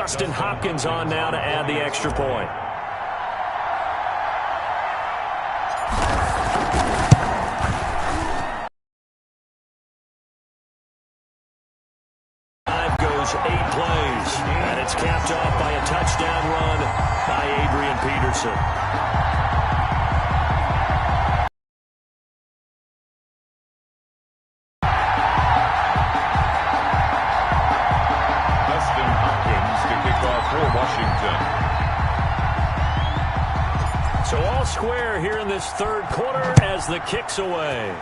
Dustin Hopkins on now to add the extra point. Goes 8 plays, and it's capped off by a touchdown run by Adrian Peterson. Dustin Hopkins to kick off for Washington. So all square here in this third quarter as the kick's away.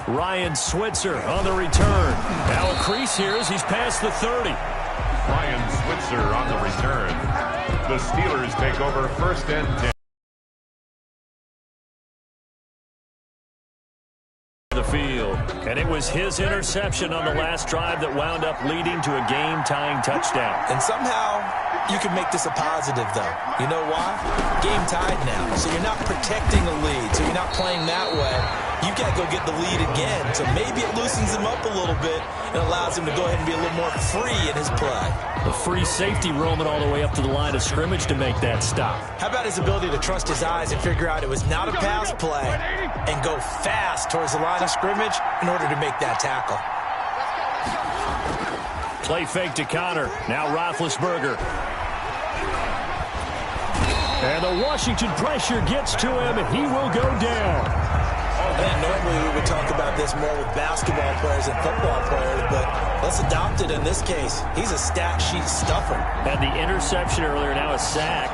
Ryan Switzer on the return. Now a crease here as he's past the 30. Ryan Switzer on the return. The Steelers take over 1st and 10. The field. And it was his interception on the last drive that wound up leading to a game-tying touchdown. And somehow you can make this a positive, though. You know why? Game tied now. So you're not protecting a lead. So you're not playing that way. You got to go get the lead again. So maybe it loosens him up a little bit and allows him to go ahead and be a little more free in his play. The free safety roaming all the way up to the line of scrimmage to make that stop. How about his ability to trust his eyes and figure out it was not a pass play and go fast towards the line of scrimmage in order to make that tackle. Play fake to Connor. Now Roethlisberger. And the Washington pressure gets to him, and he will go down. And normally we would talk about this more with basketball players and football players, but let's adopt it in this case. He's a stat sheet stuffer. Had the interception earlier, now a sack.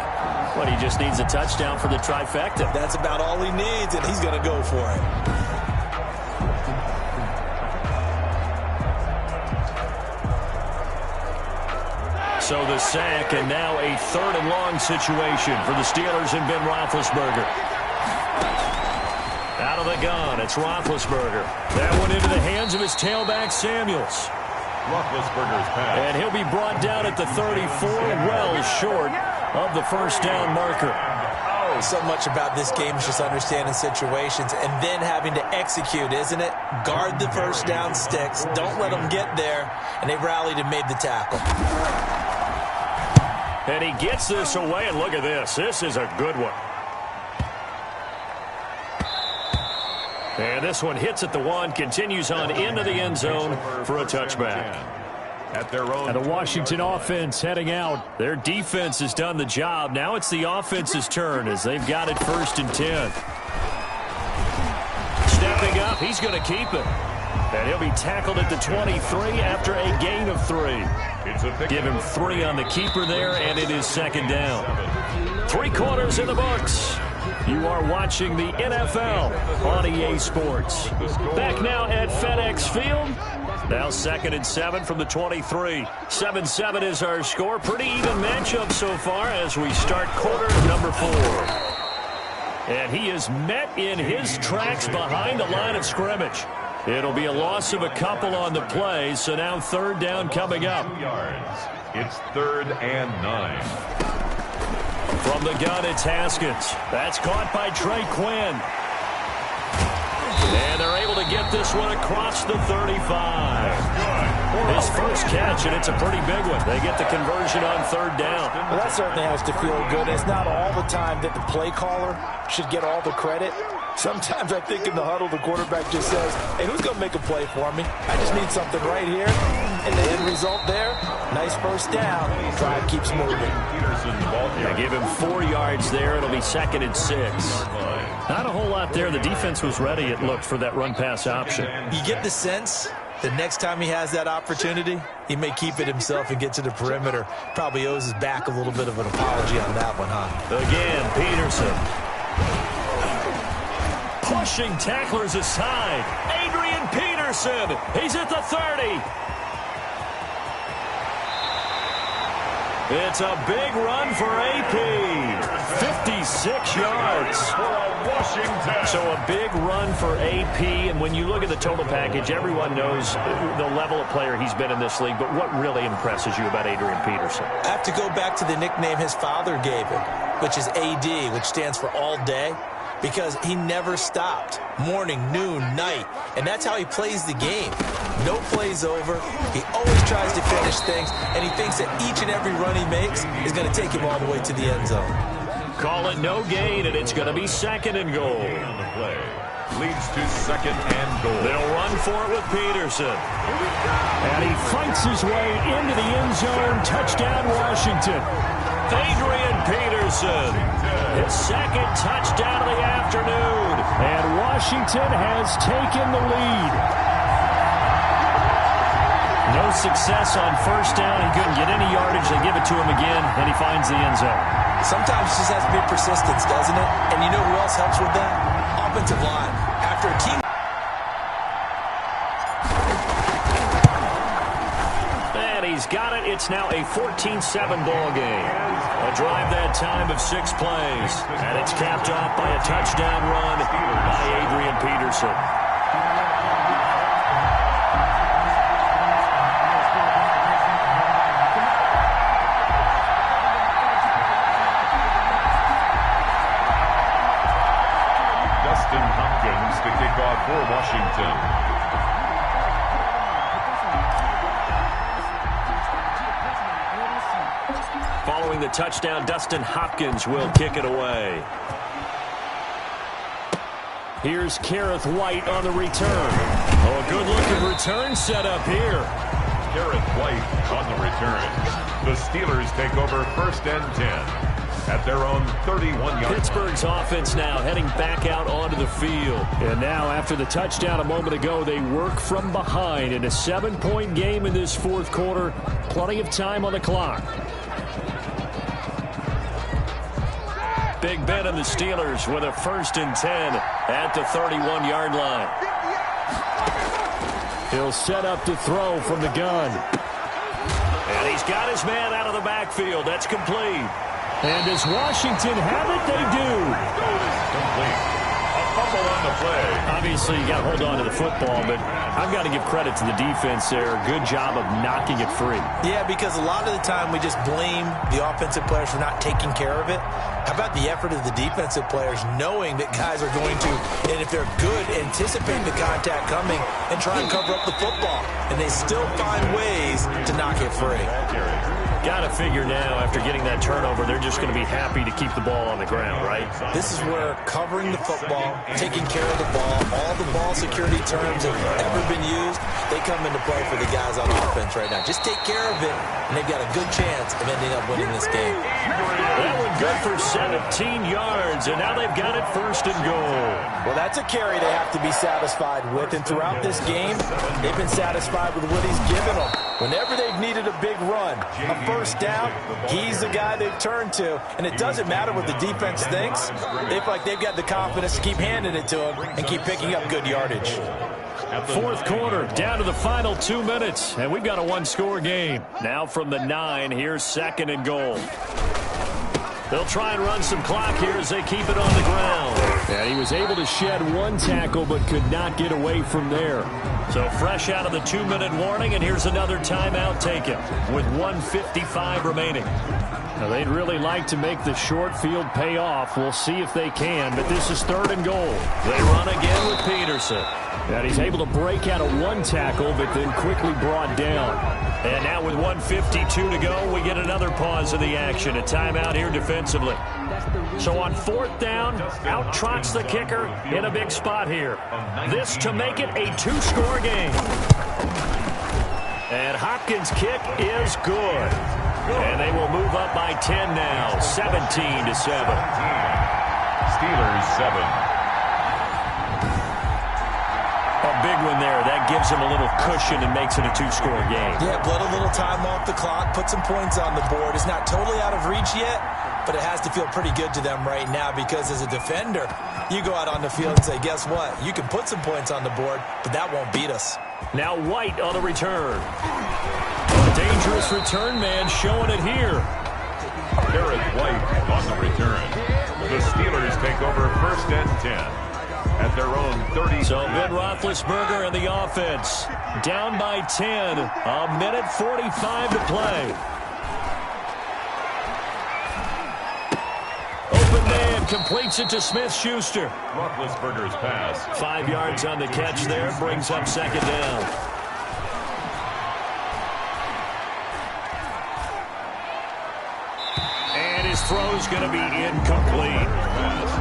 But he just needs a touchdown for the trifecta. That's about all he needs, and he's going to go for it. So the sack, and now a 3rd and long situation for the Steelers and Ben Roethlisberger. Out of the gun, it's Roethlisberger. That went into the hands of his tailback, Samuels. Roethlisberger's pass. And he'll be brought down at the 34, well short of the first down marker. So much about this game is just understanding situations and then having to execute, isn't it? Guard the first down sticks. Don't let them get there. And they rallied and made the tackle. And he gets this away, and look at this. This is a good one. And this one hits at the 1, continues on into the end zone for a touchback. At their own. And the Washington offense heading out. Their defense has done the job. Now it's the offense's turn as they've got it 1st and 10. Stepping up, he's going to keep it. And he'll be tackled at the 23 after a gain of 3. Give him 3 on the keeper there, and it is 2nd down. 3 quarters in the books. You are watching the NFL on EA Sports. Back now at FedEx Field. Now 2nd and 7 from the 23. 7-7 is our score. Pretty even matchup so far as we start quarter number 4. And he is met in his tracks behind the line of scrimmage. It'll be a loss of a couple on the play, so now 3rd down coming up. 2 yards. It's 3rd and 9. From the gun, it's Haskins. That's caught by Trey Quinn. And they're able to get this one across the 35. His first catch, and it's a pretty big one. They get the conversion on 3rd down. Well, that certainly has to feel good. It's not all the time that the play caller should get all the credit. Sometimes I think in the huddle, the quarterback just says, hey, who's going to make a play for me? I just need something right here. And the end result there, nice first down. Drive keeps moving. They give him 4 yards there. It'll be 2nd and 6. Not a whole lot there. The defense was ready, it looked, for that run-pass option. You get the sense the next time he has that opportunity, he may keep it himself and get to the perimeter. Probably owes his back a little bit of an apology on that one, huh? Again, Peterson. Pushing tacklers aside. Adrian Peterson. He's at the 30. It's a big run for AP. 56 yards. So a big run for AP, and when you look at the total package, everyone knows the level of player he's been in this league, but what really impresses you about Adrian Peterson? I have to go back to the nickname his father gave him, which is AD, which stands for all day, because he never stopped. Morning, noon, night, and that's how he plays the game. No plays over. He always tries to finish things, and he thinks that each and every run he makes is going to take him all the way to the end zone. Call it no gain, and it's going to be second and goal. On the play. Leads to second and goal. They'll run for it with Peterson. And he fights his way into the end zone. Touchdown, Washington. Adrian Peterson. His second touchdown of the afternoon. And Washington has taken the lead. No success on first down. He couldn't get any yardage. They give it to him again, and he finds the end zone. Sometimes it just has to be persistence, doesn't it? And you know who else helps with that? Offensive line. After a team... And he's got it. It's now a 14-7 ball game. A drive that time of 6 plays. And it's capped off by a touchdown run by Adrian Peterson. To kick off for Washington. Following the touchdown, Dustin Hopkins will kick it away. Here's Kareth White on the return. Oh, a good-looking return set up here. Kareth White on the return. The Steelers take over first and 10. At their own 31-yard Pittsburgh's offense now heading back out onto the field. And now, after the touchdown a moment ago, they work from behind in a 7-point game in this fourth quarter. Plenty of time on the clock. Big Ben and the Steelers with a 1st and 10 at the 31-yard line. He'll set up to throw from the gun. And he's got his man out of the backfield. That's complete. And does Washington have it? They do. complete. A fumble on the play. Obviously, you got to hold on to the football, but I've got to give credit to the defense there. Good job of knocking it free. Yeah, because a lot of the time we just blame the offensive players for not taking care of it. How about the effort of the defensive players knowing that guys are going to, and if they're good, anticipate the contact coming and try and cover up the football. And they still find ways to knock it free. Got to figure now, after getting that turnover, they're just going to be happy to keep the ball on the ground, right? This is where covering the football, taking care of the ball, all the ball security terms have ever been used, they come into play for the guys on offense right now. Just take care of it, and they've got a good chance of ending up winning this game. That one good for 17 yards, and now they've got it first and goal. Well, that's a carry they have to be satisfied with, and throughout this game, they've been satisfied with what he's given them. Whenever they've needed a big run, a first down, he's the guy they've turned to. And it doesn't matter what the defense thinks. They feel like they've got the confidence to keep handing it to him and keep picking up good yardage. Fourth quarter, down to the final 2 minutes, and we've got a one-score game. Now from the 9, here's second and goal. They'll try and run some clock here as they keep it on the ground. And he was able to shed one tackle but could not get away from there. So fresh out of the 2-minute warning, and here's another timeout taken with 1:55 remaining. Now, they'd really like to make the short field pay off. We'll see if they can, but this is third and goal. They run again with Peterson. And he's able to break out of one tackle, but then quickly brought down. And now with 1:52 to go, we get another pause of the action. A timeout here defensively. So on fourth down, out trots the kicker in a big spot here. This to make it a 2-score game. And Hopkins' kick is good. And they will move up by 10 now, 17-7. Steelers 7. A big one there. That gives them a little cushion and makes it a 2-score game. Yeah, let a little time off the clock, put some points on the board. It's not totally out of reach yet, but it has to feel pretty good to them right now because as a defender, you go out on the field and say, guess what? You can put some points on the board, but that won't beat us. Now White on the return. A dangerous return man showing it here. Kareth White on the return. The Steelers take over first and 10. At their own 30. So Ben Roethlisberger and the offense down by 10. A minute 45 to play. Open man completes it to Smith-Schuster. Roethlisberger's pass. 5 yards on the catch there. Brings up second down. His throw's going to be incomplete.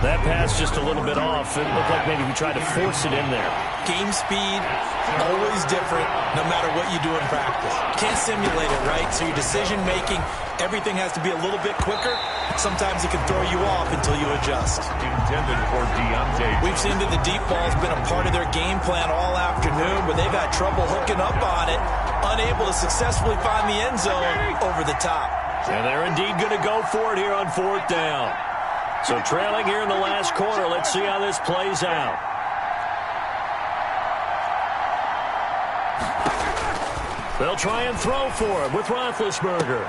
That pass just a little bit off. It looked like maybe he tried to force it in there. Game speed, always different, no matter what you do in practice. Can't simulate it, right? So your decision-making, everything has to be a little bit quicker. Sometimes it can throw you off until you adjust. Intended for Deontay. We've seen that the deep ball's been a part of their game plan all afternoon, but they've had trouble hooking up on it, unable to successfully find the end zone over the top. And they're indeed going to go for it here on 4th down. So trailing here in the last quarter. Let's see how this plays out. They'll try and throw for it with Roethlisberger.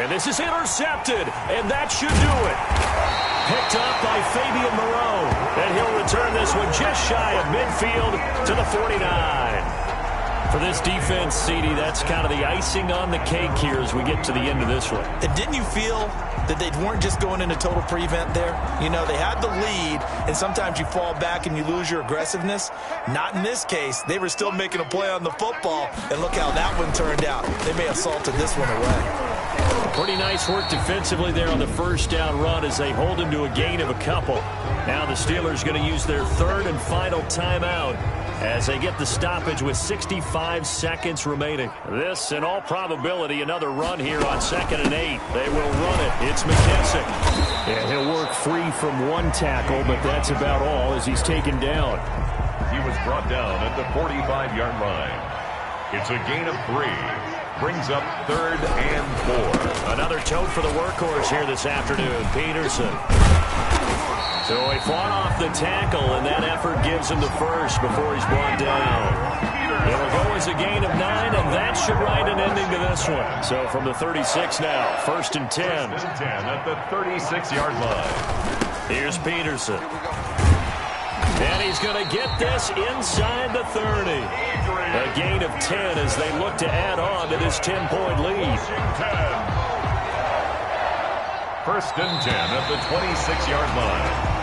And this is intercepted, and that should do it. Picked up by Fabian Moreau. And he'll return this one just shy of midfield to the 49. For this defense, CD, that's kind of the icing on the cake here as we get to the end of this one. And didn't you feel that they weren't just going into total prevent there? You know, they had the lead, and sometimes you fall back and you lose your aggressiveness. Not in this case. They were still making a play on the football, and look how that one turned out. They may have salted this one away. Pretty nice work defensively there on the first down run as they hold him to a gain of a couple. Now the Steelers going to use their third and final timeout as they get the stoppage with 65 seconds remaining. This, in all probability, another run here on 2nd and 8. They will run it. It's McKissick. And he'll work free from one tackle, but that's about all as he's taken down. He was brought down at the 45-yard line. It's a gain of 3. Brings up 3rd and 4. Another tote for the workhorse here this afternoon, Peterson. So he fought off the tackle, and that effort gives him the first before he's brought down. It'll go as a gain of 9, and that should write an ending to this one. So from the 36 now, 1st and 10. 1st and 10 at the 36-yard line. Here's Peterson. And he's going to get this inside the 30. A gain of 10 as they look to add on to this 10-point lead. 1st and 10 at the 26-yard line.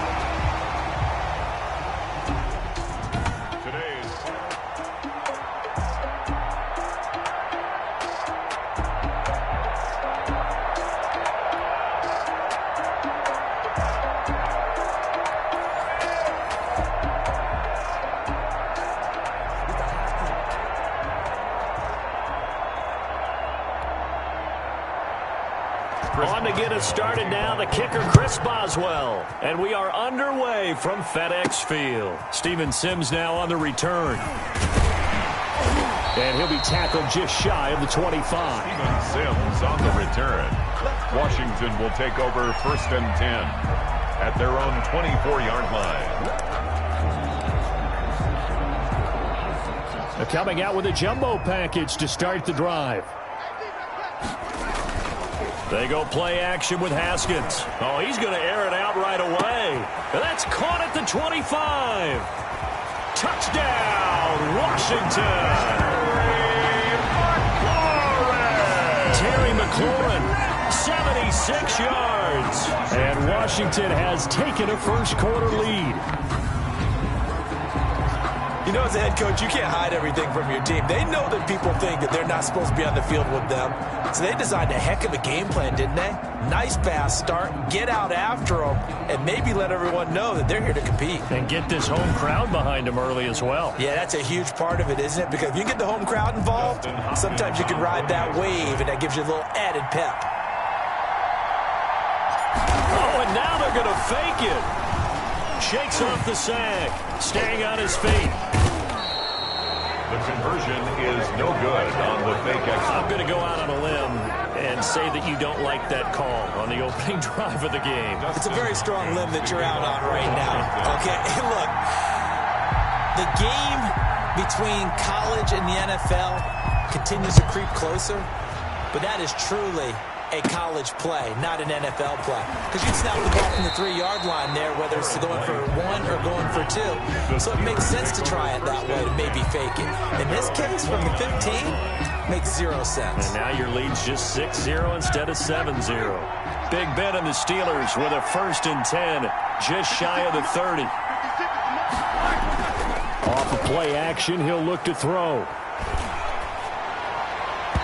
On to get us started now, the kicker, Chris Boswell. And we are underway from FedEx Field. Steven Sims now on the return. And he'll be tackled just shy of the 25. Steven Sims on the return. Washington will take over 1st and 10 at their own 24-yard line. They're coming out with a jumbo package to start the drive. They go play action with Haskins. Oh, he's going to air it out right away. That's caught at the 25. Touchdown, Washington. Terry McLaurin, 76 yards. And Washington has taken a first-quarter lead. You know, as a head coach, you can't hide everything from your team. They know that people think that they're not supposed to be on the field with them. So they designed a heck of a game plan, didn't they? Nice fast start, get out after them, and maybe let everyone know that they're here to compete. And get this home crowd behind them early as well. Yeah, that's a huge part of it, isn't it? Because if you get the home crowd involved, sometimes you can ride that wave, and that gives you a little added pep. Oh, and now they're going to fake it. Shakes off the sack, staying on his feet. The conversion is no good on the fake exit. I'm going to go out on a limb and say that you don't like that call on the opening drive of the game. It's a very strong limb that you're out on right now. Okay, look, the game between college and the NFL continues to creep closer, but that is truly a college play, not an NFL play. Because you snap the ball from the 3-yard line there, whether it's going for 1 or going for 2. So it makes sense to try it that way, to maybe fake it. In this case, from the 15, makes 0 sense. And now your lead's just 6-0 instead of 7-0. Big Ben and the Steelers with a 1st and 10, just shy of the 30. Off of play action, he'll look to throw.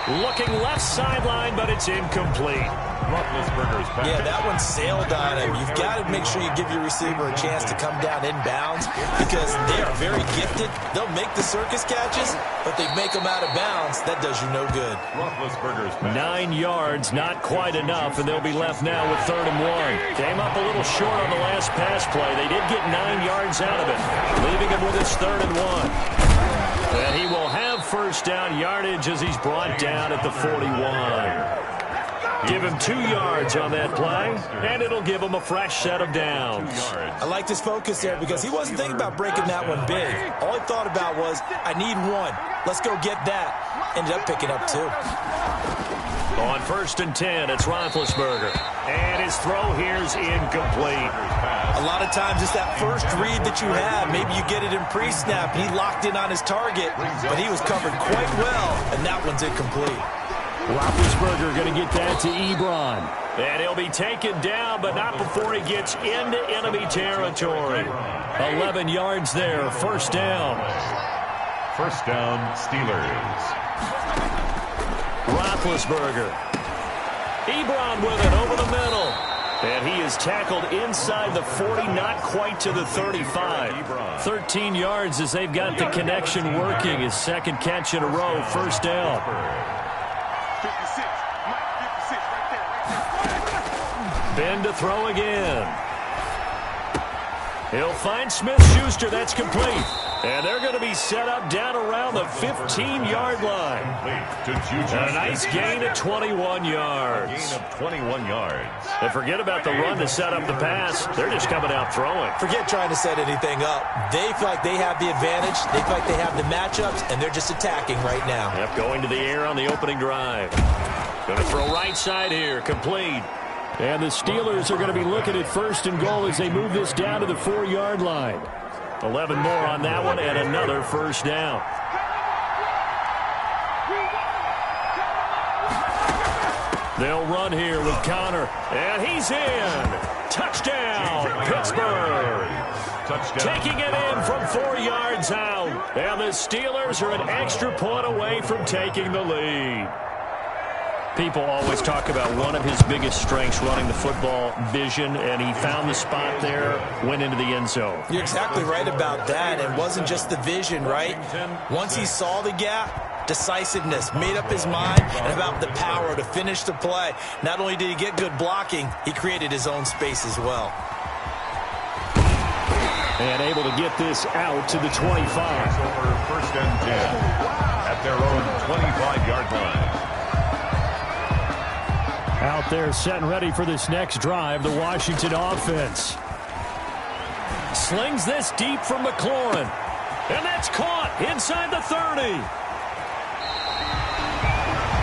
Looking left sideline, but it's incomplete. Yeah, that one sailed on him. You've got to make sure you give your receiver a chance to come down inbounds because they are very gifted. They'll make the circus catches, but they make them out of bounds. That does you no good. 9 yards, not quite enough, and they'll be left now with 3rd and 1. Came up a little short on the last pass play. They did get 9 yards out of it, leaving him with his 3rd and 1. And he will have first down yardage as he's brought down at the 41. Give him 2 yards on that play, and it'll give him a fresh set of downs. I liked his focus there because he wasn't thinking about breaking that one big. All he thought about was, I need 1. Let's go get that. Ended up picking up 2. On 1st and 10, it's Roethlisberger. And his throw here's incomplete. A lot of times it's that first read that you have. Maybe you get it in pre-snap, and he locked in on his target, but he was covered quite well, and that one's incomplete. Roethlisberger going to get that to Ebron. And he'll be taken down, but not before he gets into enemy territory. 11 yards there, first down. First down, Steelers. Roethlisberger. Ebron with it over the middle. And he is tackled inside the 40, not quite to the 35. 13 yards as they've got the connection working. His second catch in a row, first down. Ben to throw again. He'll find Smith-Schuster. That's complete. And they're going to be set up down around the 15-yard line. A nice gain of 21 yards. Gain of 21 yards. And forget about the run to set up the pass. They're just coming out throwing. Forget trying to set anything up. They feel like they have the advantage. They feel like they have the matchups, and they're just attacking right now. Yep, going to the air on the opening drive. Going to throw right side here. Complete. And the Steelers are going to be looking at 1st and goal as they move this down to the 4-yard line. 11 more on that one and another first down. They'll run here with Connor. And he's in. Touchdown, Pittsburgh. Touchdown. Taking it in from 4 yards out. And the Steelers are an extra point away from taking the lead. People always talk about one of his biggest strengths running the football, vision, and he found the spot there, went into the end zone. You're exactly right about that. It wasn't just the vision, right? Once he saw the gap, decisiveness, made up his mind, and about the power to finish the play. Not only did he get good blocking, he created his own space as well. And able to get this out to the 25. Over 1st and 10 at their own 25-yard line. Out there set and ready for this next drive, the Washington offense. Slings this deep from McLaurin. And that's caught inside the 30.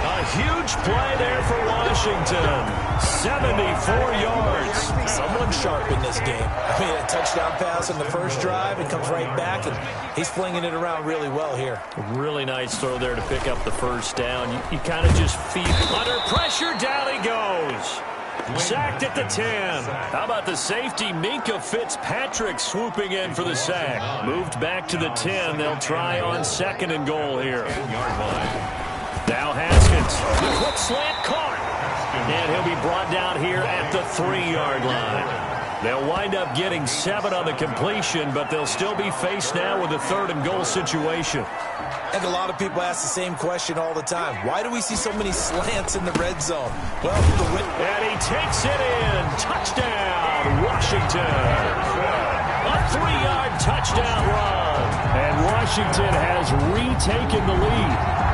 A huge play there for Washington. 74 yards. Someone sharp in this game. I mean, a touchdown pass on the first drive. It comes right back, and he's flinging it around really well here. A really nice throw there to pick up the first down. You kind of just feel under pressure. Down he goes. Sacked at the 10. How about the safety, Minka Fitzpatrick, swooping in for the sack. Moved back to the 10. They'll try on 2nd and goal here. Now Haskins. The quick slant caught. And he'll be brought down here at the 3-yard line. They'll wind up getting 7 on the completion, but they'll still be faced now with a 3rd and goal situation. And a lot of people ask the same question all the time. Why do we see so many slants in the red zone? Well, and he takes it in. Touchdown, Washington. A 3-yard touchdown run. And Washington has retaken the lead.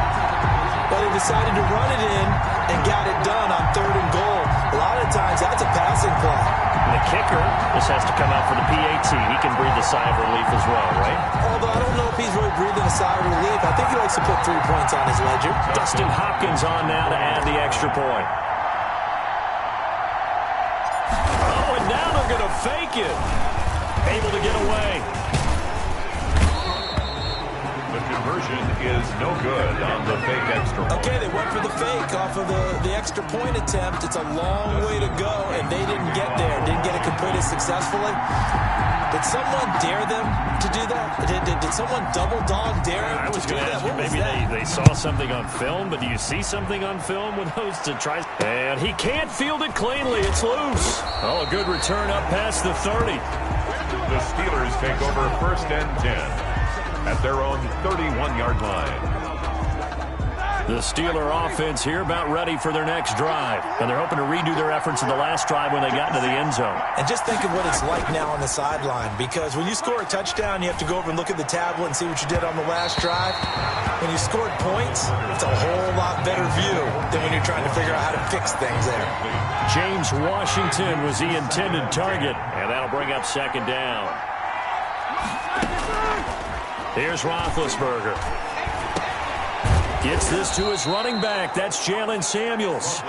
But they decided to run it in and got it done on 3rd and goal. A lot of times that's a passing play. And the kicker, this has to come out for the PAT. He can breathe a sigh of relief as well, right? Although I don't know if he's really breathing a sigh of relief. I think he likes to put 3 points on his ledger. Dustin Hopkins on now to add the extra point. Oh, and now they're going to fake it. Able to get away. conversion is no good on the fake extra point. Okay, they went for the fake off of the extra point attempt. It's a long way to go, and they didn't get there. Didn't get it completed successfully. Did someone dare them to do that? Did someone double dog dare them to do that? Maybe they saw something on film, but do you see something on film with those to try? And he can't field it cleanly. It's loose. Oh, a good return up past the 30. The Steelers take over 1st and 10 at their own 31-yard line. The Steeler offense here about ready for their next drive. And they're hoping to redo their efforts in the last drive when they got into the end zone. And just think of what it's like now on the sideline, because when you score a touchdown, you have to go over and look at the tablet and see what you did on the last drive. When you scored points, it's a whole lot better view than when you're trying to figure out how to fix things there. James Washington was the intended target, and that'll bring up 2nd down. Here's Roethlisberger. Gets this to his running back. That's Jalen Samuels.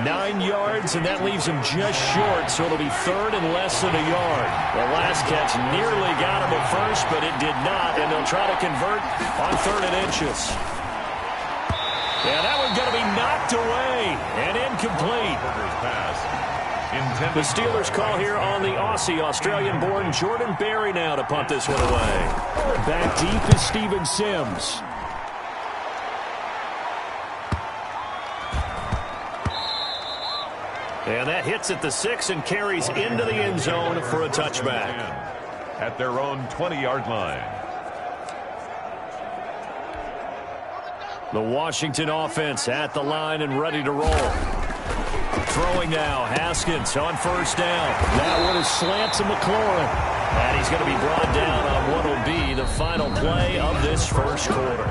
9 yards, and that leaves him just short, so it'll be 3rd and less than a yard. The last catch nearly got him at first, but it did not, and they'll try to convert on 3rd and inches. Yeah, that one's going to be knocked away and incomplete. The Steelers call here on the Aussie, Australian-born Jordan Berry now to punt this one away. Back deep is Steven Sims. And that hits at the 6 and carries into the end zone for a touchback. At their own 20-yard line. The Washington offense at the line and ready to roll. Throwing now, Haskins on 1st down. That one is slant to McLaurin. And he's going to be brought down on what will be the final play of this 1st quarter.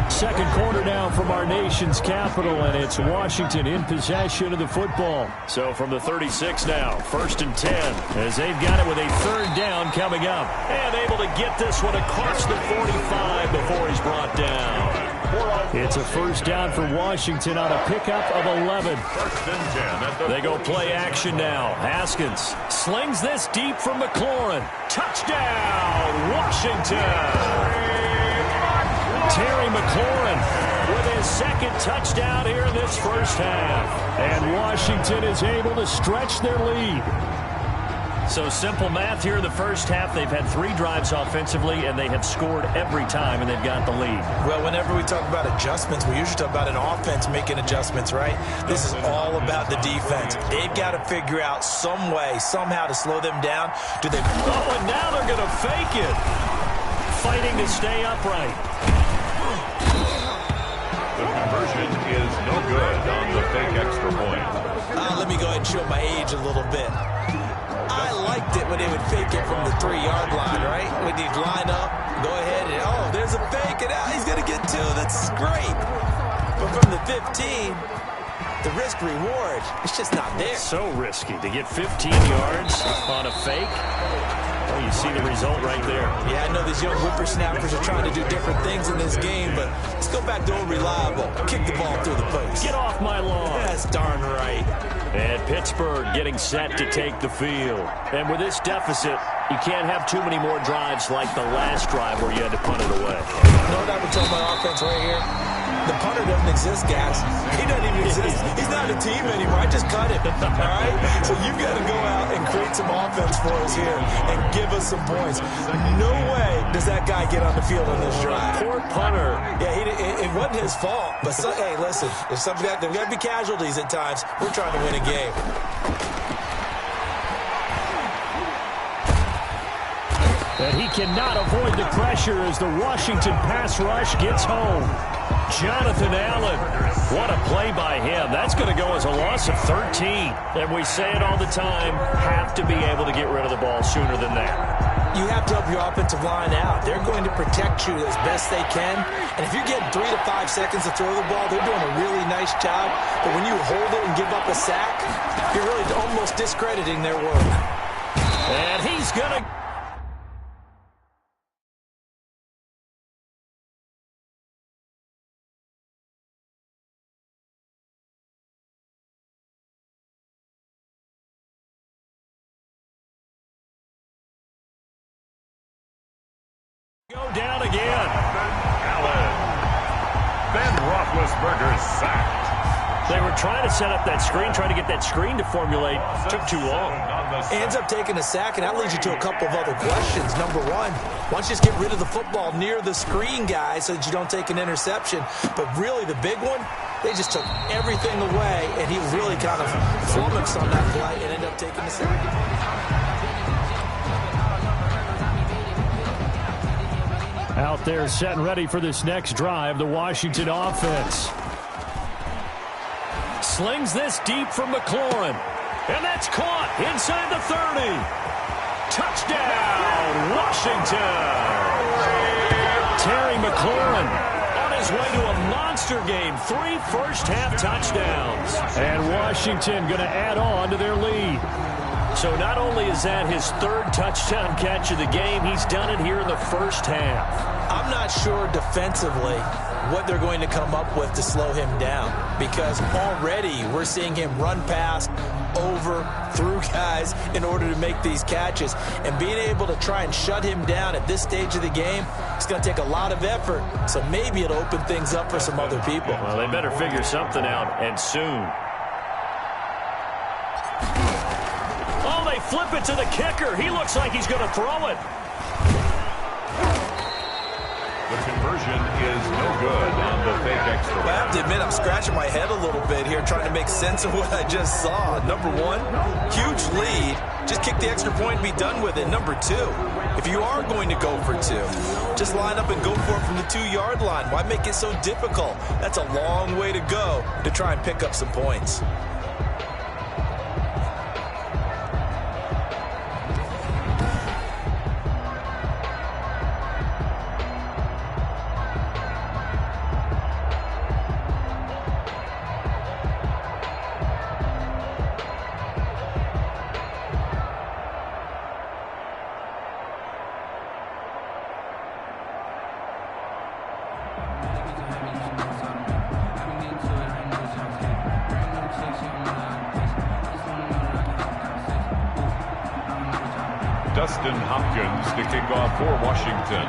2nd quarter now from our nation's capital, and it's Washington in possession of the football. So from the 36 now, 1st and 10, as they've got it with a 3rd down coming up. And able to get this one across the 45 before he's brought down. It's a 1st down for Washington on a pickup of 11. They go play action now. Haskins slings this deep from McLaurin. Touchdown, Washington! Terry McLaurin with his 2nd touchdown here in this 1st half. And Washington is able to stretch their lead. So simple math here in the 1st half. They've had 3 drives offensively, and they have scored every time, and they've got the lead. Well, whenever we talk about adjustments, we usually talk about an offense making adjustments, right? This is all about the defense. They've got to figure out some way, somehow to slow them down. Do they? Oh, and now they're going to fake it. Fighting to stay upright. The conversion is no good on the fake extra point. Let me go ahead and show my age a little bit. I liked it when they would fake it from the 3-yard line, right? When you'd line up, go ahead, and oh, there's a fake, and he's going to get 2. That's great. But from the 15, the risk-reward, it's just not there. So risky to get 15 yards on a fake. Well, you see the result right there. Yeah, I know these young whippersnappers are trying to do different things in this game, but let's go back to old reliable. Kick the ball through the post. Get off my lawn. That's darn right. And Pittsburgh getting set to take the field. And with this deficit, you can't have too many more drives like the last drive where you had to punt it away. You know what I would tell my offense right here? The punter doesn't exist, guys. He doesn't even exist. He's not a team anymore. I just cut him. All right? So you've got to go out and create some offense for us here and give us some points. No way does that guy get on the field on this drive. Poor punter. Yeah, it wasn't his fault. But, hey, listen, there's got to be casualties at times. We're trying to win a game. And he cannot avoid the pressure as the Washington pass rush gets home. Jonathan Allen, what a play by him. That's going to go as a loss of 13. And we say it all the time, have to be able to get rid of the ball sooner than that. You have to help your offensive line out. They're going to protect you as best they can. And if you're getting 3 to 5 seconds to throw the ball, they're doing a really nice job. But when you hold it and give up a sack, you're really almost discrediting their work. And he's going to... Go down again. Roethlisberger sacked. They were trying to set up that screen, trying to get that screen to formulate. Took too long. Ends up taking a sack, and that leads you to a couple of other questions. Number one, why don't you just get rid of the football near the screen guy so that you don't take an interception? But really, the big one, they just took everything away, and he really kind of flummoxed on that play and ended up taking the sack. Out there set and ready for this next drive, the Washington offense. Slings this deep from McLaurin. And that's caught inside the 30. Touchdown, Washington. Terry McLaurin on his way to a monster game. 3 first-half touchdowns. And Washington going to add on to their lead. So not only is that his 3rd touchdown catch of the game, he's done it here in the first half. I'm not sure defensively what they're going to come up with to slow him down, because already we're seeing him run past, over, through guys in order to make these catches. And being able to try and shut him down at this stage of the game, it's going to take a lot of effort. So maybe it'll open things up for some other people. Well, they better figure something out, and soon. Oh, they flip it to the kicker. He looks like he's going to throw it. The conversion is no good on the fake extra. I have to admit, I'm scratching my head a little bit here trying to make sense of what I just saw. Number one, huge lead. Just kick the extra point and be done with it. Number two, if you are going to go for 2, just line up and go for it from the 2-yard line. Why make it so difficult? That's a long way to go to try and pick up some points. Dustin Hopkins to kick off for Washington.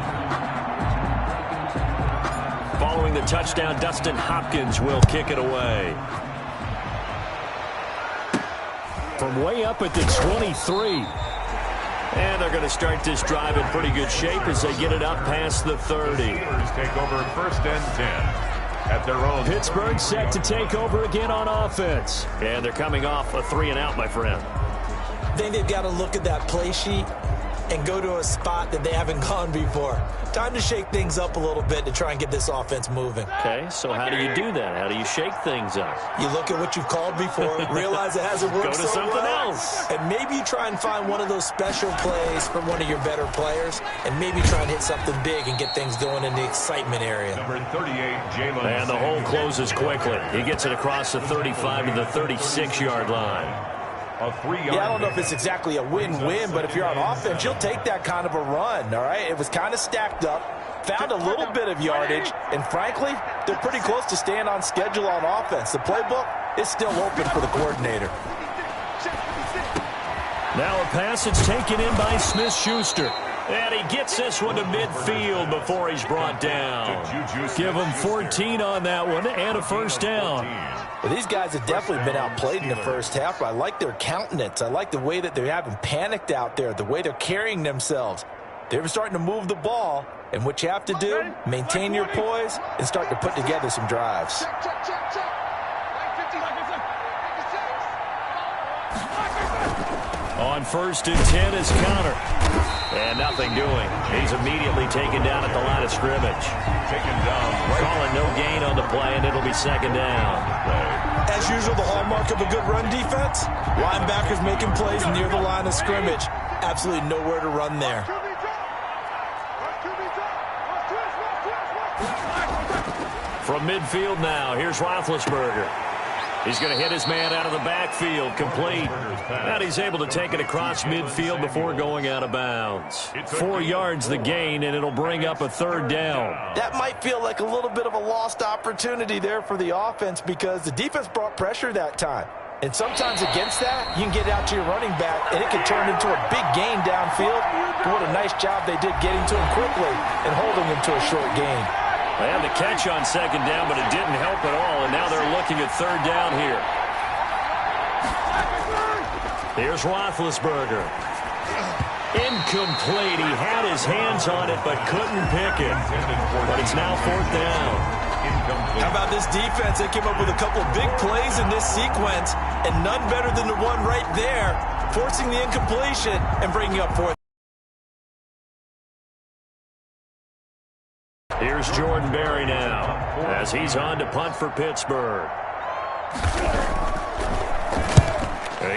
Following the touchdown, Dustin Hopkins will kick it away. From way up at the 23. And they're going to start this drive in pretty good shape as they get it up past the 30. The Steelers take over 1st and 10 at their own. Pittsburgh set to take over again on offense. And they're coming off a 3-and-out, my friend. I think they've got to look at that play sheet and go to a spot that they haven't gone before. Time to shake things up a little bit to try and get this offense moving. Okay, so how do you do that? How do you shake things up? You look at what you've called before, realize it hasn't worked Go to so something well, else. and maybe you try and find one of those special plays from one of your better players, and maybe try and hit something big and get things going in the excitement area. Number 38, Jalen. And the hole closes quickly. He gets it across the 35 to the 36-yard line. Yeah, I don't know if it's exactly a win-win, but if you're on offense, you'll take that kind of a run, all right? It was kind of stacked up, found a little bit of yardage, and frankly, they're pretty close to staying on schedule on offense. The playbook is still open for the coordinator. Now a pass that's taken in by Smith-Schuster. And he gets this one to midfield before he's brought down. Give him 14 on that one and a first down. Well, these guys have definitely been outplayed in the first half, but I like their countenance. I like the way that they haven't panicked out there, the way they're carrying themselves. They're starting to move the ball, and what you have to do, maintain your poise and start to put together some drives. On 1st and 10 is Connor. And nothing doing. He's immediately taken down at the line of scrimmage. Taken down. Calling no gain on the play, and it'll be 2nd down. As usual, the hallmark of a good run defense, linebackers making plays near the line of scrimmage. Absolutely nowhere to run there. From midfield now, here's Roethlisberger. He's going to hit his man out of the backfield, complete. And he's able to take it across midfield before going out of bounds. 4 yards the gain, and it'll bring up a 3rd down. That might feel like a little bit of a lost opportunity there for the offense because the defense brought pressure that time. And sometimes against that, you can get out to your running back, and it can turn into a big gain downfield. But what a nice job they did getting to him quickly and holding him to a short gain. They had the catch on second down, but it didn't help at all, and now they're looking at third down here. Here's Roethlisberger. Incomplete. He had his hands on it, but couldn't pick it. But it's now fourth down. How about this defense? They came up with a couple of big plays in this sequence, and none better than the one right there, forcing the incompletion and bringing up fourth. Here's Jordan Berry now as he's on to punt for Pittsburgh.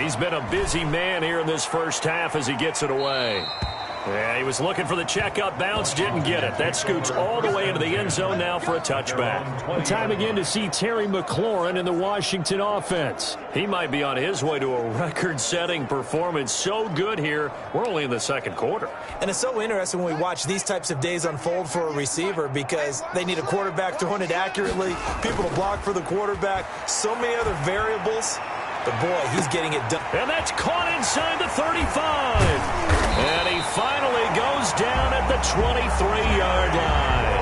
He's been a busy man here in this first half as he gets it away. Yeah, he was looking for the checkup bounce, didn't get it. That scoots all the way into the end zone now for a touchback. Time again to see Terry McLaurin in the Washington offense. He might be on his way to a record-setting performance. So good here. We're only in the second quarter. And it's so interesting when we watch these types of days unfold for a receiver because they need a quarterback throwing it accurately, people to block for the quarterback, so many other variables. But, boy, he's getting it done. And that's caught inside the 35. And he finally goes down at the 23-yard line.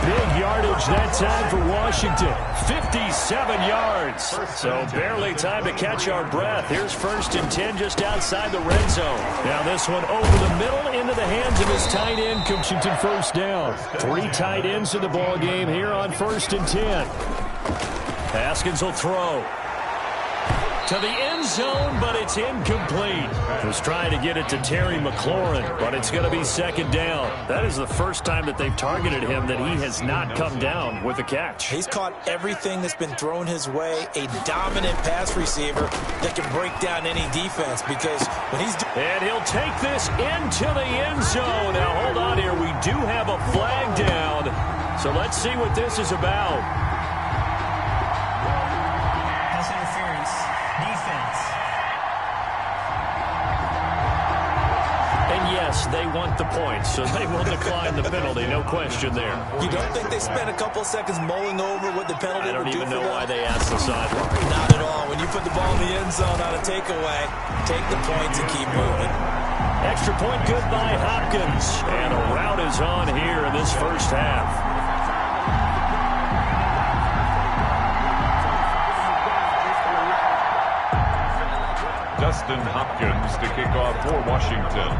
Big yardage that time for Washington. 57 yards. So barely time to catch our breath. Here's first and 10 just outside the red zone. Now this one over the middle into the hands of his tight end. Washington first down. 3 tight ends in the ball game here on first and 10. Haskins will throw to the end zone, but it's incomplete. Was trying to get it to Terry McLaurin, but it's going to be second down. That is the first time that they've targeted him that he has not come down with a catch. He's caught everything that's been thrown his way. A dominant pass receiver that can break down any defense because when he's... And he'll take this into the end zone. Now, hold on here. We do have a flag down, so let's see what this is about. They want the points, so they will decline the penalty. No question there. You don't think they spent a couple of seconds mulling over what the penalty would do for them? I don't even know why they asked the sideline. Not at all. When you put the ball in the end zone on a takeaway, take the points and keep moving. Extra point good by Hopkins. And a rout is on here in this first half. Dustin Hopkins to kick off for Washington.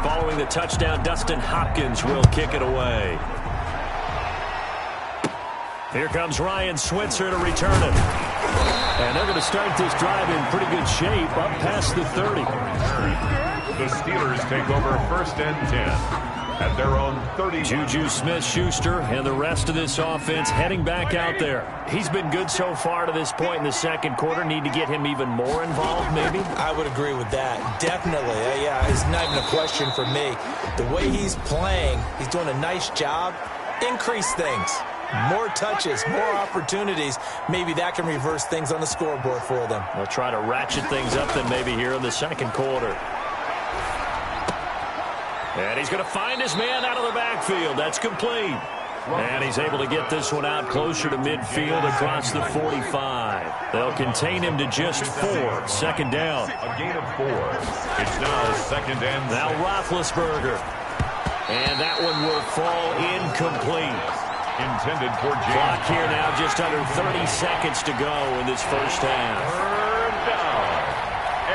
Following the touchdown, Dustin Hopkins will kick it away. Here comes Ryan Switzer to return it. And they're going to start this drive in pretty good shape up past the 30. The Steelers take over first and 10. At their own 30. Juju Smith-Schuster and the rest of this offense heading back out there. He's been good so far to this point in the second quarter. Need to get him even more involved, maybe? I would agree with that. Definitely. Yeah, it's not even a question for me. The way he's playing, he's doing a nice job. Increase things. More touches, more opportunities. Maybe that can reverse things on the scoreboard for them. They'll try to ratchet things up then maybe here in the second quarter. And he's going to find his man out of the backfield. That's complete. And he's able to get this one out closer to midfield across the 45. They'll contain him to just 4. Second down. A gain of 4. It's now second and now Roethlisberger. And that one will fall incomplete. Intended for James. Clock here now just under 30 seconds to go in this first half. Third down.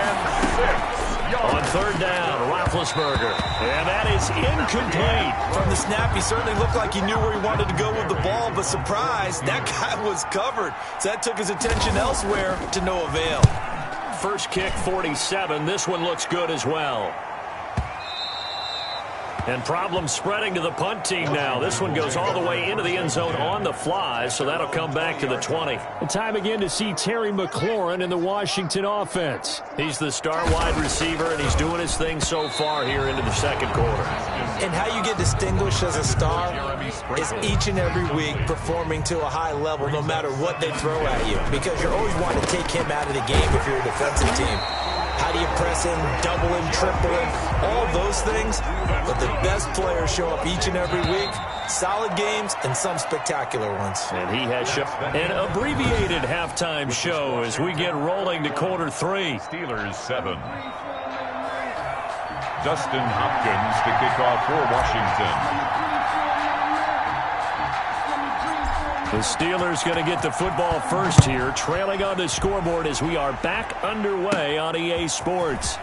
And 6. On third down, Roethlisberger. And that is incomplete. From the snap, he certainly looked like he knew where he wanted to go with the ball, but surprise, that guy was covered. So that took his attention elsewhere to no avail. First kick, 47. This one looks good as well. And problems spreading to the punt team now. This one goes all the way into the end zone on the fly, so that'll come back to the 20. And time again to see Terry McLaurin in the Washington offense. He's the star wide receiver, and he's doing his thing so far here into the second quarter. And how you get distinguished as a star is each and every week performing to a high level no matter what they throw at you, because you're always wanting to take him out of the game if you're a defensive team. How do you press him, double him, triple him, all those things? But the best players show up each and every week. Solid games and some spectacular ones. And he has an abbreviated halftime show as we get rolling to quarter 3. Steelers 7. Dustin Hopkins to kick off for Washington. The Steelers going to get the football first here, trailing on the scoreboard as we are back underway on EA Sports.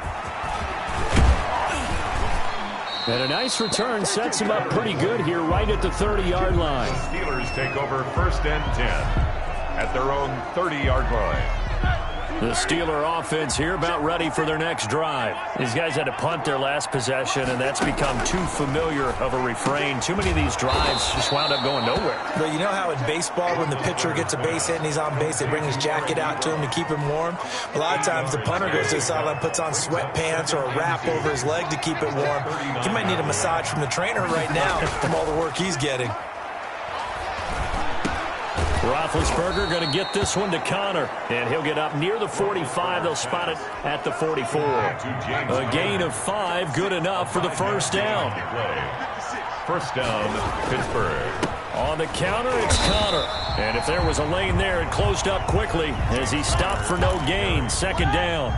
And a nice return sets him up pretty good here right at the 30-yard line. The Steelers take over 1st and 10 at their own 30-yard line. The Steeler offense here about ready for their next drive. These guys had to punt their last possession, and that's become too familiar of a refrain. Too many of these drives just wound up going nowhere. But you know how in baseball, when the pitcher gets a base hit and he's on base, they bring his jacket out to him to keep him warm? A lot of times the punter goes to the sideline, puts on sweatpants or a wrap over his leg to keep it warm. He might need a massage from the trainer right now from all the work he's getting. Roethlisberger going to get this one to Connor, and he'll get up near the 45. They'll spot it at the 44. A gain of 5, good enough for the first down. First down, Pittsburgh. On the counter, it's Connor. And if there was a lane there, it closed up quickly as he stopped for no gain. Second down.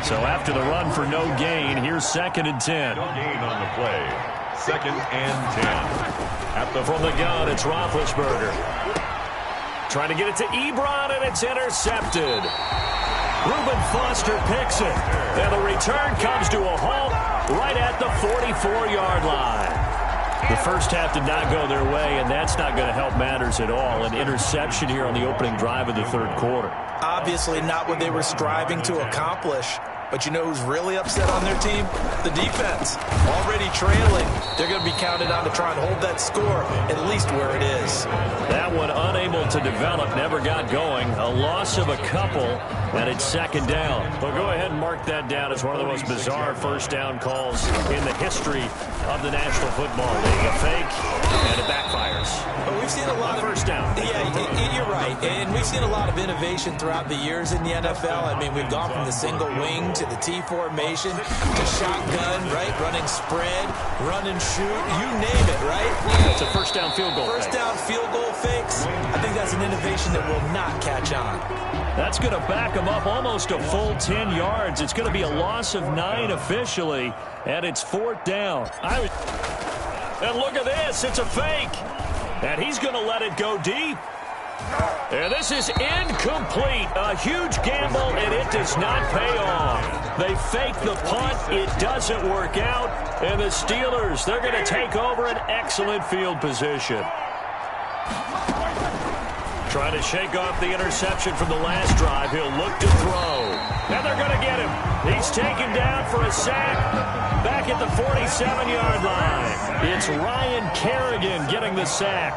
So after the run for no gain, here's 2nd and 10. No gain on the play. 2nd and 10. From the gun, it's Roethlisberger. Trying to get it to Ebron, and it's intercepted. Reuben Foster picks it. And the return comes to a halt right at the 44-yard line. The first half did not go their way, and that's not going to help matters at all. An interception here on the opening drive of the third quarter. Obviously not what they were striving to accomplish. But you know who's really upset on their team? The defense. Already trailing. They're going to be counted on to try and hold that score at least where it is. That one unable to develop, never got going. A loss of a couple, and it's 2nd down. Well, go ahead and mark that down as one of the most bizarre first down calls in the history of the National Football League. A fake, and it backfires. But we've seen a lot of first down. Yeah, you're right. And we've seen a lot of innovation throughout the years in the NFL. I mean, we've gone from the single wing to the T formation to shotgun, right? Running spread, run and shoot, you name it, right? It's a first down field goal. First down field goal fakes. I think that's an innovation that will not catch on. That's going to back them up almost a full 10 yards. It's going to be a loss of 9 officially, and it's 4th down. And look at this. It's a fake. And he's going to let it go deep. And this is incomplete. A huge gamble, and it does not pay off. They fake the punt. It doesn't work out. And the Steelers, they're going to take over an excellent field position. Trying to shake off the interception from the last drive. He'll look to throw. And they're going to get him. He's taken down for a sack back at the 47-yard line. It's Ryan Kerrigan getting the sack.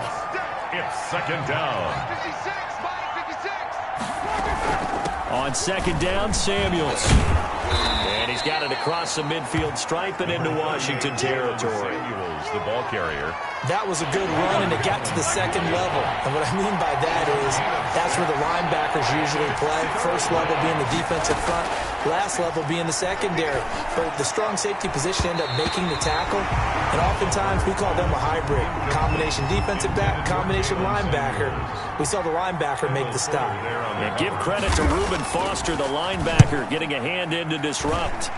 It's 2nd down. On 2nd down, Samuels. And he's got it across the midfield stripe and into Washington territory. Samuels, the ball carrier. That was a good run, and it got to the 2nd level. And what I mean by that is that's where the linebackers usually play. First level being the defensive front, last level being the secondary. But the strong safety position ended up making the tackle. And oftentimes we call them a hybrid. Combination defensive back, combination linebacker. We saw the linebacker make the stop. And give credit to Reuben Foster, the linebacker, getting a hand in to disrupt.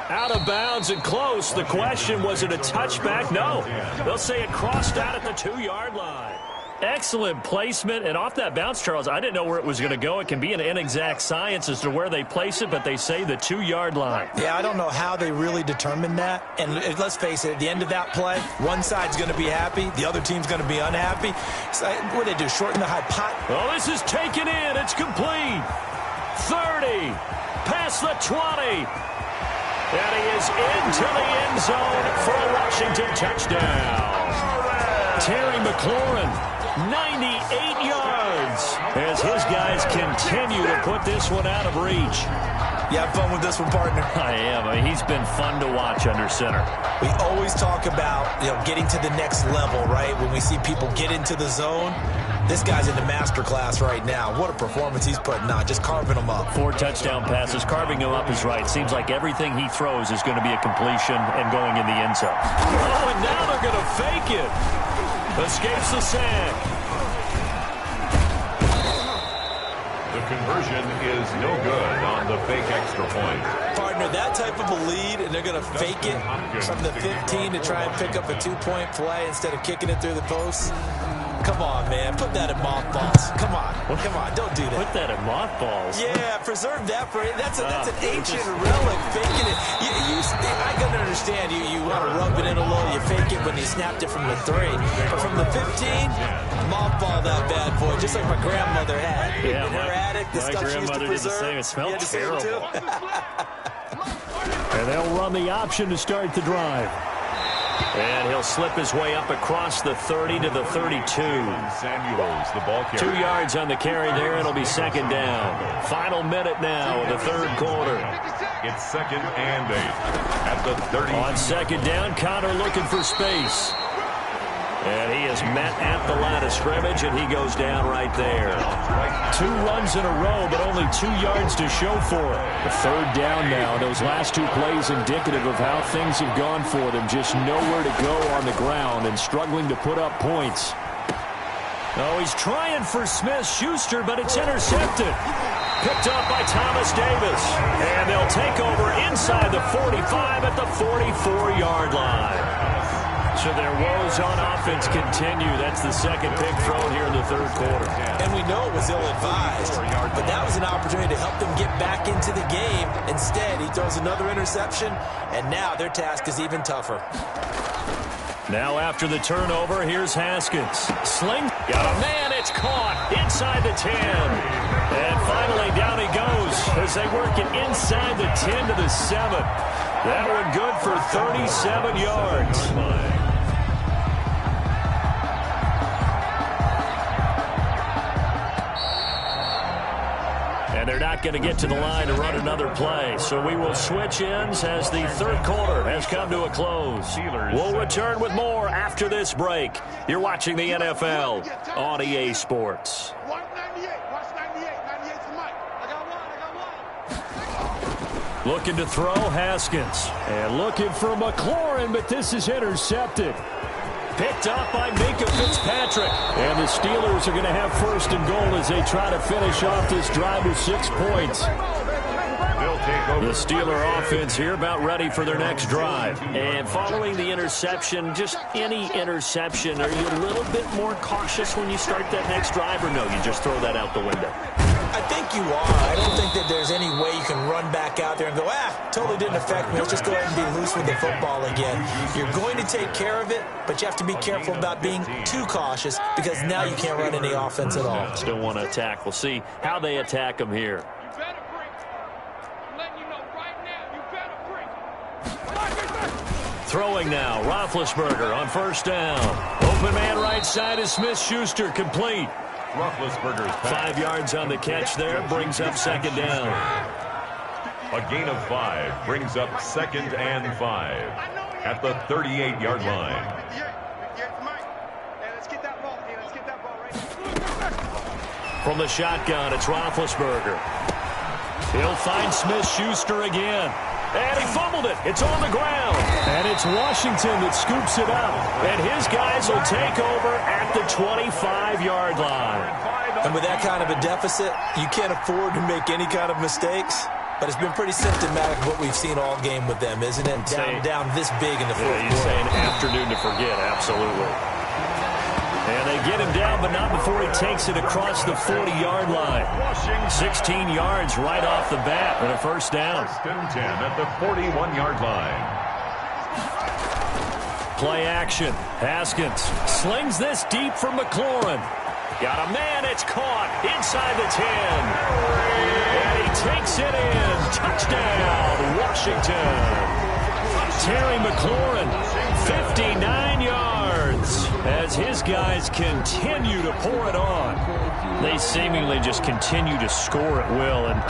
Out of bounds and close. The question, was it a touchback? No. They'll say it crossed out at the 2-yard line. Excellent placement, and off that bounce, Charles, I didn't know where it was going to go. It can be an inexact science as to where they place it, but they say the 2-yard line. Yeah, I don't know how they really determined that. And let's face it, at the end of that play, one side's going to be happy, the other team's going to be unhappy. So what do they do, shorten the high pot? Oh, this is taken in. It's complete. 30, past the 20. And he is into the end zone for a Washington touchdown. Terry McLaurin, 98 yards, as his guys continue to put this one out of reach. You have fun with this one, partner? I am. I mean, he's been fun to watch under center. We always talk about, getting to the next level, right? When we see people get into the zone, this guy's in the master class right now. What a performance he's putting on, just carving them up. 4 touchdown passes. Carving him up is right. Seems like everything he throws is going to be a completion and going in the end zone. Oh, and now they're going to fake it. Escapes the sack. The conversion is no good on the fake extra point. Partner, that type of a lead, and they're going to fake it from the 15 to try and pick up a 2-point play instead of kicking it through the post. Come on, man. Put that in mothballs. Come on. Come on. Don't do that. Put that in mothballs? Yeah, preserve that for it. That's an ancient relic. Faking it. I got to understand. You want to rub it in a little. You fake it when you snapped it from the 3. But from the 15, mothball that bad boy, just like my grandmother had. Yeah, in her attic, the stuff she used to preserve. It smelled terrible. And they'll run the option to start the drive. And he'll slip his way up across the 30 to the 32. Samuels, the ball carrier. 2 yards on the carry there. It'll be second down. Final minute now of the third quarter. It's 2nd and 8 at the 30. On second down, Connor looking for space. And he is met at the line of scrimmage, and he goes down right there. 2 runs in a row, but only 2 yards to show for it. The third down now. Those last 2 plays indicative of how things have gone for them. Just nowhere to go on the ground and struggling to put up points. Oh, he's trying for Smith-Schuster, but it's intercepted. Picked up by Thomas Davis. And they'll take over inside the 45 at the 44-yard line. So their woes on offense continue. That's the second pick thrown here in the third quarter. And we know it was ill-advised, but that was an opportunity to help them get back into the game. Instead, he throws another interception, and now their task is even tougher. Now after the turnover, here's Haskins. Sling. Got a man. It's caught inside the 10. And finally, down he goes as they work it inside the 10 to the 7. That one good for 37 yards. And they're not going to get to the line to run another play. So we will switch ends as the third quarter has come to a close. We'll return with more after this break. You're watching the NFL on EA Sports. Looking to throw, Haskins. And looking for McLaurin, but this is intercepted. Picked up by Minka Fitzpatrick. And the Steelers are going to have first and goal as they try to finish off this drive with 6 points. The Steeler offense here about ready for their next drive. And following the interception, just any interception, are you a little bit more cautious when you start that next drive, or no, you just throw that out the window? I think you are. I don't think that there's any way you can run back out there and go, totally didn't affect me. Let's just go ahead and be loose with the football again. You're going to take care of it, but you have to be careful about being too cautious because now you can't run any offense at all. Still want to attack. We'll see how they attack them here. Throwing now, Roethlisberger on first down. Open man right side is Smith-Schuster, complete. Roethlisberger's 5 yards on the catch there, brings up second down. A gain of 5 brings up 2nd and 5 at the 38-yard line. From the shotgun, it's Roethlisberger. He'll find Smith-Schuster again. And he fumbled it. It's on the ground. And it's Washington that scoops it up. And his guys will take over at the 25-yard line. And with that kind of a deficit, you can't afford to make any kind of mistakes. But it's been pretty symptomatic of what we've seen all game with them, isn't it? Down this big in the fourth quarter. You're saying afternoon to forget, absolutely. And they get him down, but not before he takes it across the 40-yard line. 16 yards right off the bat and a first down. 1st and 10 at the 41-yard line. Play action. Haskins slings this deep for McLaurin. Got a man. It's caught inside the 10. And he takes it in. Touchdown, Washington. Terry McLaurin, 59 yards as his guys continue to pour it on. They seemingly just continue to score at will, and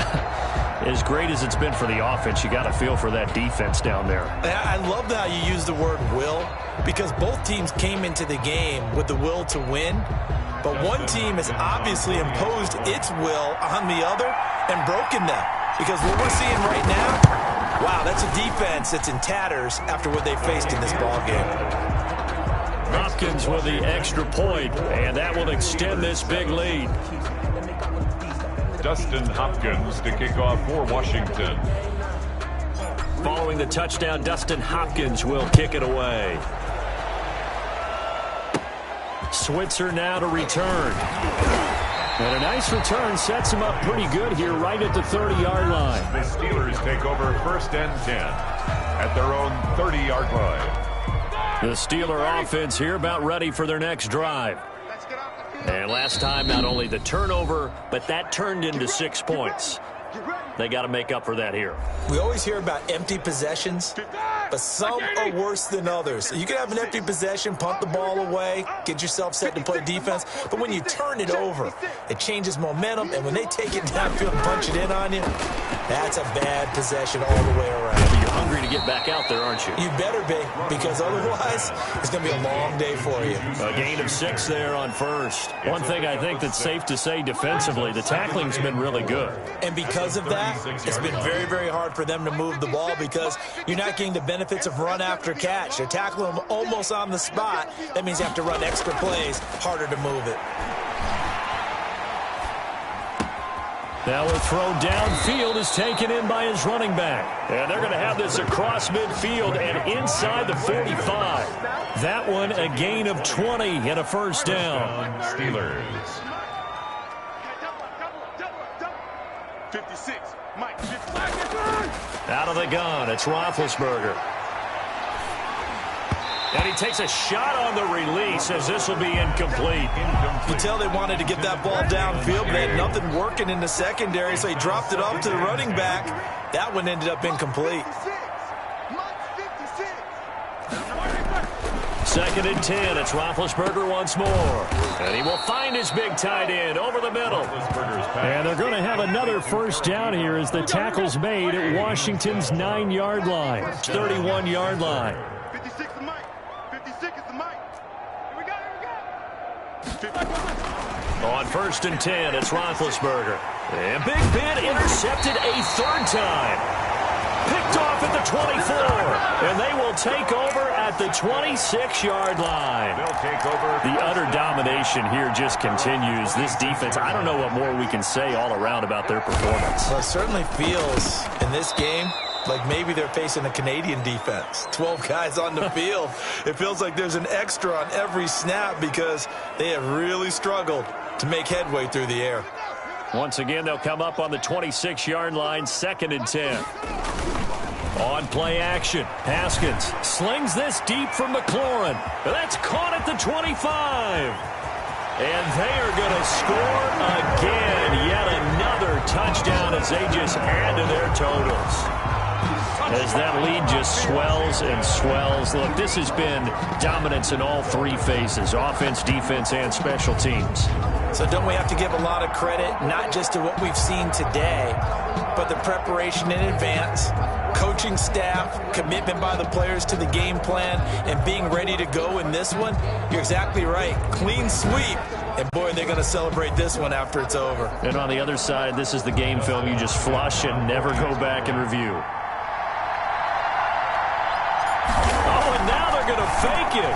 as great as it's been for the offense, you got to feel for that defense down there. I love how you use the word will, because both teams came into the game with the will to win, but one team has obviously imposed its will on the other and broken them, because what we're seeing right now, wow, that's a defense that's in tatters after what they faced in this ballgame. Hopkins with the extra point, and that will extend this big lead. Dustin Hopkins to kick off for Washington. Following the touchdown, Dustin Hopkins will kick it away. Switzer now to return. And a nice return sets him up pretty good here right at the 30-yard line. The Steelers take over 1st and 10 at their own 30-yard line. The Steeler offense here about ready for their next drive. And last time, not only the turnover, but that turned into 6 points. They got to make up for that here. We always hear about empty possessions, but some are worse than others. You can have an empty possession, punt the ball away, get yourself set to play defense, but when you turn it over, it changes momentum, and when they take it downfield and punch it in on you, that's a bad possession all the way around. You're hungry to get back out there, aren't you? You better be, because otherwise, it's going to be a long day for you. A gain of 6 there on first. One thing I think that's safe to say defensively, the tackling's been really good. And because of that, it's been very, very hard for them to move the ball because you're not getting the benefits of run after catch. They're tackling them almost on the spot. That means you have to run extra plays, harder to move it. Now a throw downfield is taken in by his running back. And they're going to have this across midfield and inside the 45. That one a gain of 20 and a first down. Steelers. 56, Mike. Out of the gun, it's Roethlisberger. And he takes a shot on the release as this will be incomplete. You can tell they wanted to get that ball downfield, but they had nothing working in the secondary, so he dropped it off to the running back. That one ended up incomplete. 2nd and 10. It's Roethlisberger once more. And he will find his big tight end over the middle. And they're going to have another first down here as the tackle's made at Washington's 9-yard line. 31-yard line. 56 is Mike. 56 is the Mike. Here we go. On 1st and 10, it's Roethlisberger. And Big Ben intercepted a 3rd time. Picked off at the 24, and they will take over at the 26-yard line. They'll take over. The utter domination here just continues. This defense, I don't know what more we can say all around about their performance. Well, it certainly feels in this game like maybe they're facing a Canadian defense. 12 guys on the field. It feels like there's an extra on every snap because they have really struggled to make headway through the air. Once again, they'll come up on the 26-yard line, 2nd and 10. On play action, Haskins slings this deep from McLaurin. That's caught at the 25. And they are going to score again. Yet another touchdown as they just add to their totals. As that lead just swells and swells. Look, this has been dominance in all 3 phases, offense, defense, and special teams. So don't we have to give a lot of credit, not just to what we've seen today, but the preparation in advance, coaching staff, commitment by the players to the game plan, and being ready to go in this one? You're exactly right. Clean sweep. And, boy, they're going to celebrate this one after it's over. And on the other side, this is the game film you just flush and never go back and review. Oh, and now they're going to fake it.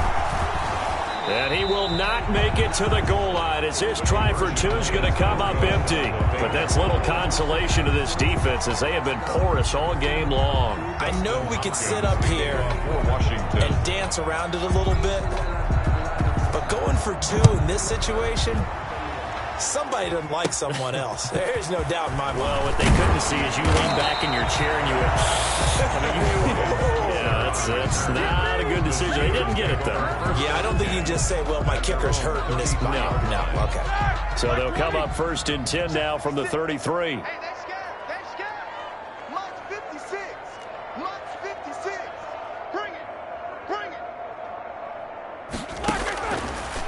And he will not make it to the goal line as his try for 2 is going to come up empty. But that's little consolation to this defense as they have been porous all game long. I know we could sit up here and dance around it a little bit, but going for 2 in this situation, somebody doesn't like someone else. There's no doubt in my mind. Well, what they couldn't see is you lean back in your chair and you went, that's not a good decision. They didn't get it, though. Yeah, I don't think you can just say, well, my kicker's hurt in this spot. No, okay. So they'll come up 1st and 10 now from the 33. Hey, that's good. Mike's 56. Mike's 56. Bring it.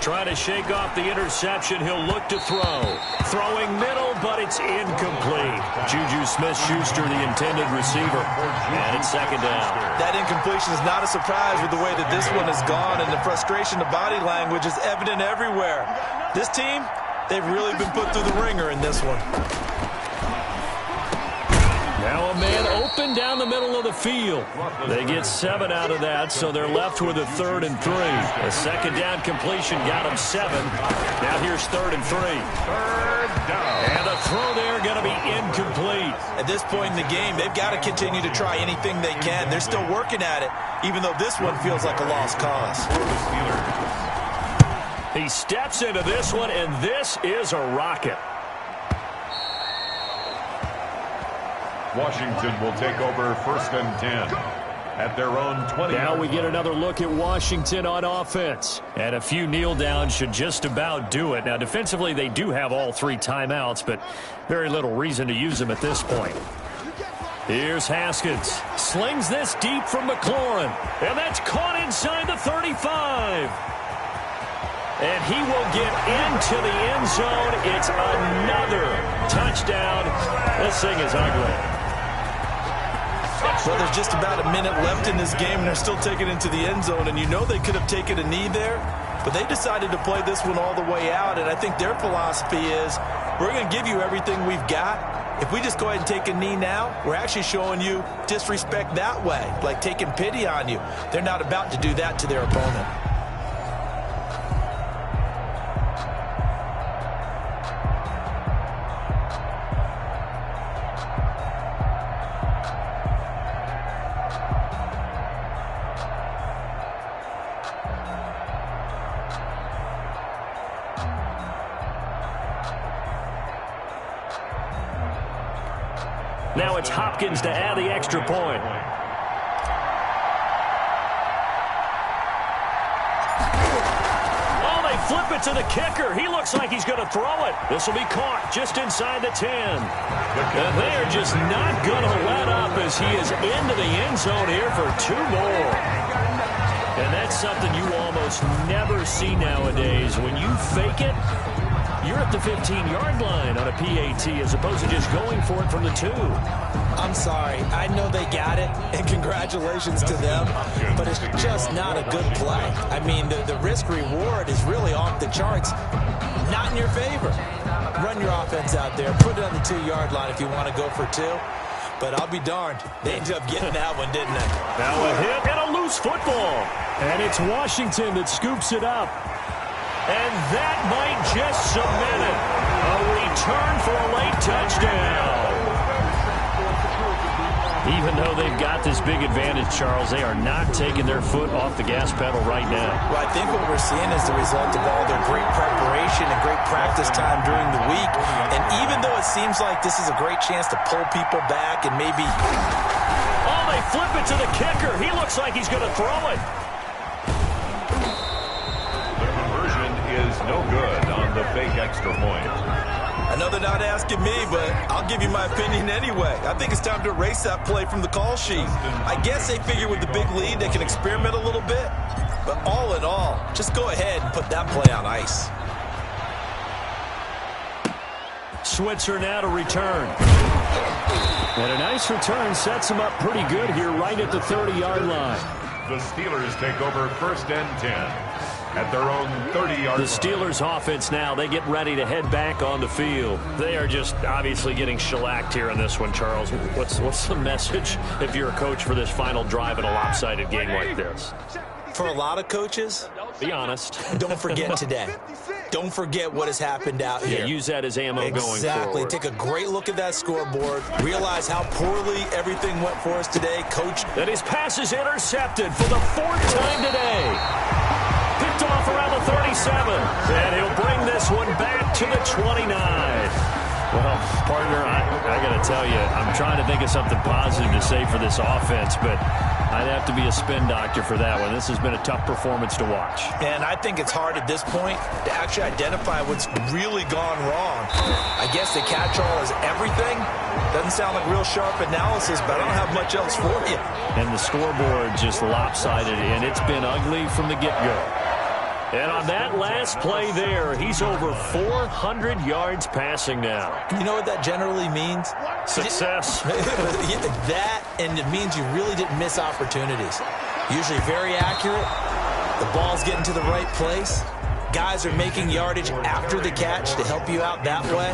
Trying to shake off the interception. He'll look to throw. Throwing middle, but it's incomplete. Juju Smith-Schuster, the intended receiver. And it's 2nd down. That incompletion is not a surprise with the way that this one has gone, and the frustration of body language is evident everywhere. This team, they've really been put through the ringer in this one. Now a man open down the middle of the field. They get 7 out of that, so they're left with a 3rd and 3. A second down completion got them 7. Now here's 3rd and 3. Third down. And the throw there going to be incomplete. At this point in the game, they've got to continue to try anything they can. They're still working at it, even though this one feels like a lost cause. For the Steelers. He steps into this one, and this is a rocket. Washington will take over 1st and 10 at their own 20. Now we get another look at Washington on offense. And a few kneel downs should just about do it. Now defensively they do have all 3 timeouts, but very little reason to use them at this point. Here's Haskins. Slings this deep from McLaurin. And that's caught inside the 35. And he will get into the end zone. It's another touchdown. This thing is ugly. Well, there's just about a minute left in this game, and they're still taking it into the end zone. And you know they could have taken a knee there, but they decided to play this one all the way out. And I think their philosophy is, we're going to give you everything we've got. If we just go ahead and take a knee now, we're actually showing you disrespect that way, like taking pity on you. They're not about to do that to their opponent. Now it's Hopkins to add the extra point. Oh, they flip it to the kicker. He looks like he's going to throw it. This will be caught just inside the 10. And they're just not going to let up as he is into the end zone here for 2 more. And that's something you almost never see nowadays. When you fake it, you're at the 15-yard line on a PAT as opposed to just going for it from the 2. I'm sorry. I know they got it, and congratulations to them, but it's just not a good play. I mean, the risk-reward is really off the charts. Not in your favor. Run your offense out there. Put it on the 2-yard line if you want to go for 2. But I'll be darned. They ended up getting that one, didn't they? Now a hit and a loose football. And it's Washington that scoops it up. And that might just cement it. A return for a late touchdown. Even though they've got this big advantage, Charles, they are not taking their foot off the gas pedal right now. Well, I think what we're seeing is the result of all their great preparation and great practice time during the week. And even though it seems like this is a great chance to pull people back and maybe... Oh, they flip it to the kicker. He looks like he's going to throw it. Is no good on the fake extra point. I know they're not asking me, but I'll give you my opinion anyway. I think it's time to erase that play from the call sheet. I guess they figure with the big lead they can experiment a little bit. But all in all, just go ahead and put that play on ice. Switzer now to return. And a nice return sets him up pretty good here right at the 30-yard line. The Steelers take over 1st and 10. At their own 30-yard line. The Steelers offense now, they get ready to head back on the field. They are just obviously getting shellacked here in this one, Charles. What's the message if you're a coach for this final drive in a lopsided game like this? For a lot of coaches, be honest. Don't forget today. Don't forget what has happened out here. Yeah, use that as ammo going forward. Exactly. Take a great look at that scoreboard. Realize how poorly everything went for us today. Coach. And his pass is intercepted for the 4th time today. Picked off around the 37. And he'll bring this one back to the 29. Well, partner, I got to tell you, I'm trying to think of something positive to say for this offense, but I'd have to be a spin doctor for that one. This has been a tough performance to watch. And I think it's hard at this point to actually identify what's really gone wrong. I guess the catch-all is everything. Doesn't sound like real sharp analysis, but I don't have much else for you. And the scoreboard just lopsided, and it's been ugly from the get-go. And on that last play there, he's over 400 yards passing now. You know what that generally means? Success. That, and it means you really didn't miss opportunities. Usually very accurate. The ball's getting to the right place. Guys are making yardage after the catch to help you out that way.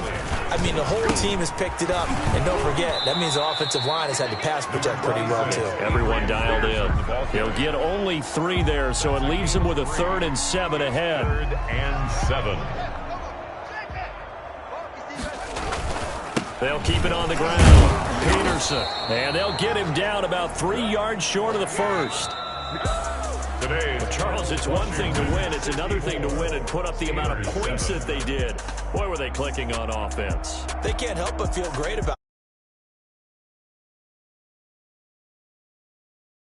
I mean, the whole team has picked it up. And don't forget, that means the offensive line has had to pass protect pretty well, too. Everyone dialed in. He'll get only 3 there, so it leaves him with a 3rd and 7 ahead. 3rd and 7. They'll keep it on the ground. Peterson. And they'll get him down about 3 yards short of the first. Today, Charles, it's one thing to win. It's another thing to win and put up the amount of points that they did. Boy, were they clicking on offense. They can't help but feel great about it.